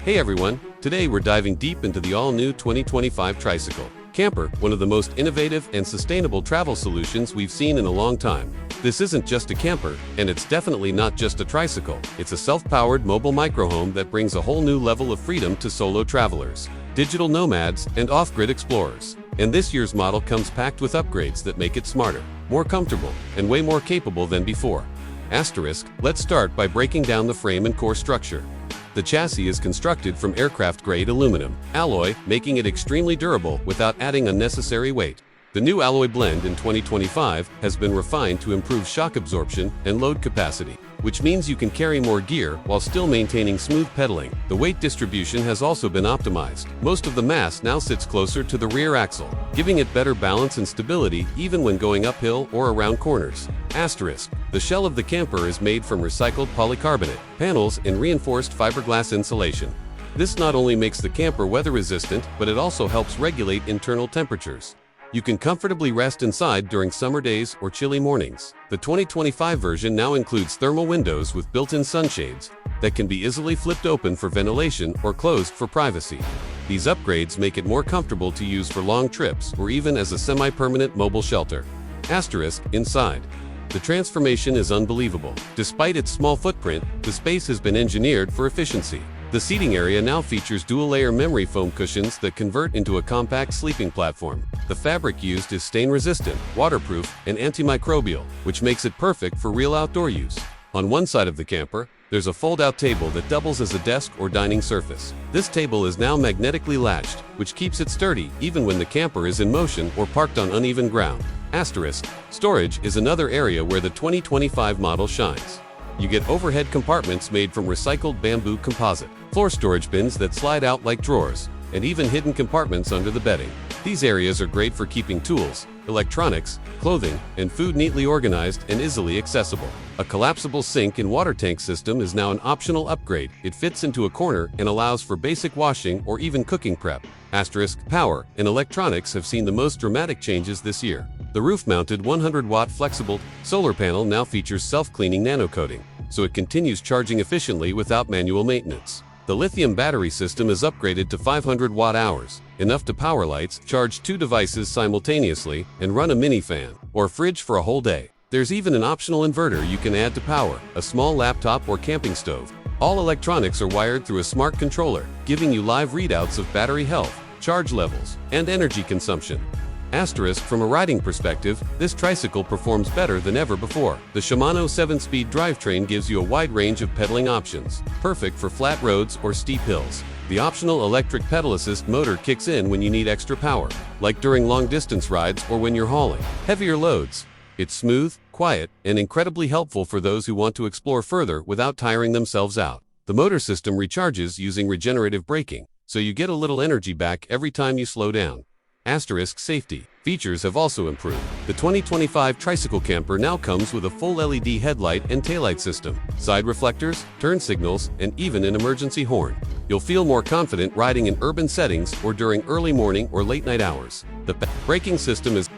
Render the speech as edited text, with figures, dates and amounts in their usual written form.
Hey everyone, today we're diving deep into the all-new 2025 Tricycle Camper, one of the most innovative and sustainable travel solutions we've seen in a long time. This isn't just a camper, and it's definitely not just a tricycle. It's a self-powered mobile microhome that brings a whole new level of freedom to solo travelers, digital nomads, and off-grid explorers. And this year's model comes packed with upgrades that make it smarter, more comfortable, and way more capable than before. Let's start by breaking down the frame and core structure. The chassis is constructed from aircraft-grade aluminum alloy, making it extremely durable without adding unnecessary weight. The new alloy blend in 2025 has been refined to improve shock absorption and load capacity, which means you can carry more gear while still maintaining smooth pedaling. The weight distribution has also been optimized. Most of the mass now sits closer to the rear axle, giving it better balance and stability even when going uphill or around corners. The shell of the camper is made from recycled polycarbonate panels and reinforced fiberglass insulation. This not only makes the camper weather-resistant, but it also helps regulate internal temperatures. You can comfortably rest inside during summer days or chilly mornings. The 2025 version now includes thermal windows with built-in sunshades that can be easily flipped open for ventilation or closed for privacy. These upgrades make it more comfortable to use for long trips or even as a semi-permanent mobile shelter. Inside. The transformation is unbelievable. Despite its small footprint, the space has been engineered for efficiency. The seating area now features dual-layer memory foam cushions that convert into a compact sleeping platform. The fabric used is stain-resistant, waterproof, and antimicrobial, which makes it perfect for real outdoor use. On one side of the camper, there's a fold-out table that doubles as a desk or dining surface. This table is now magnetically latched, which keeps it sturdy even when the camper is in motion or parked on uneven ground. Storage is another area where the 2025 model shines. You get overhead compartments made from recycled bamboo composite, floor storage bins that slide out like drawers, and even hidden compartments under the bedding. These areas are great for keeping tools, electronics, clothing, and food neatly organized and easily accessible. A collapsible sink and water tank system is now an optional upgrade. It fits into a corner and allows for basic washing or even cooking prep. Power and electronics have seen the most dramatic changes this year. The roof-mounted 100-watt flexible solar panel now features self-cleaning nano-coating, so it continues charging efficiently without manual maintenance. The lithium battery system is upgraded to 500 watt-hours, enough to power lights, charge 2 devices simultaneously, and run a mini fan or fridge for a whole day. There's even an optional inverter you can add to power a small laptop or camping stove. All electronics are wired through a smart controller, giving you live readouts of battery health, charge levels, and energy consumption. From a riding perspective, this tricycle performs better than ever before. The Shimano 7-speed drivetrain gives you a wide range of pedaling options, perfect for flat roads or steep hills. The optional electric pedal assist motor kicks in when you need extra power, like during long-distance rides or when you're hauling heavier loads. It's smooth, quiet, and incredibly helpful for those who want to explore further without tiring themselves out. The motor system recharges using regenerative braking, so you get a little energy back every time you slow down. Safety features have also improved. The 2025 Tricycle Camper now comes with a full LED headlight and taillight system, side reflectors, turn signals, and even an emergency horn. You'll feel more confident riding in urban settings or during early morning or late night hours. The braking system is